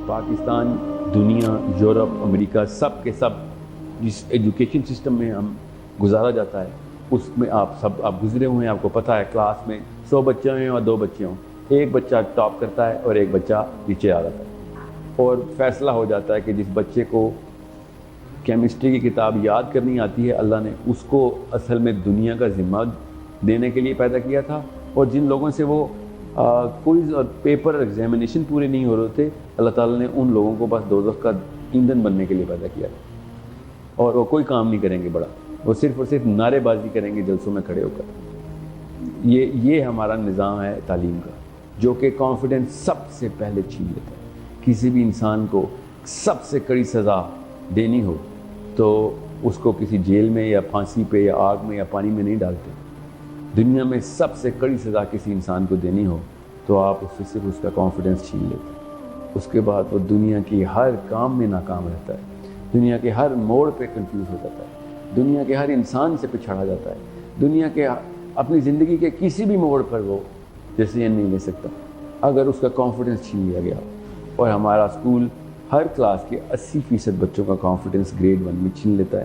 پاکستان، دنیا، یورپ، امریکہ، سب کے سب جس ایجوکیشن سسٹم میں ہم گزارا جاتا ہے اس میں آپ گزرے ہوئے ہیں، آپ کو پتہ ہے کلاس میں 100 بچے ہیں اور 2 بچے ہوں، ایک بچہ ٹاپ کرتا ہے اور ایک بچہ نیچے آ جاتا ہے، اور فیصلہ ہو جاتا ہے کہ جس بچے کو کیمسٹری کی کتاب یاد کرنی آتی ہے اللہ نے اس کو اصل میں دنیا کا ذمہ دینے کے لیے پیدا کیا تھا، اور جن لوگوں سے وہ کوئز اور پیپر ایگزامینیشن پورے نہیں ہو رہے تھے اللہ تعالیٰ نے ان لوگوں کو بس دوزخ کا ایندھن بننے کے لیے پیدا کیا تھا، اور وہ کوئی کام نہیں کریں گے بڑا، وہ صرف اور صرف نعرے بازی کریں گے جلسوں میں کھڑے ہو کر۔ یہ ہمارا نظام ہے تعلیم کا، جو کہ کانفیڈنس سب سے پہلے چھین لیتا ہے۔ کسی بھی انسان کو سب سے کڑی سزا دینی ہو تو اس کو کسی جیل میں یا پھانسی پہ یا آگ میں یا پانی میں نہیں ڈالتے۔ دنیا میں سب سے کڑی سزا کسی انسان کو دینی ہو تو آپ اس سے صرف اس کا کانفیڈنس چھین لیتے ہیں، اس کے بعد وہ دنیا کی ہر کام میں ناکام رہتا ہے، دنیا کے ہر موڑ پہ کنفیوز ہو جاتا ہے، دنیا کے ہر انسان سے پچھاڑا جاتا ہے، دنیا کے اپنی زندگی کے کسی بھی موڑ پر وہ ڈیسیژن نہیں لے سکتا اگر اس کا کانفیڈنس چھین لیا گیا۔ اور ہمارا اسکول ہر کلاس کے 80% بچوں کا کانفیڈنس گریڈ 1 میں چھین لیتا ہے۔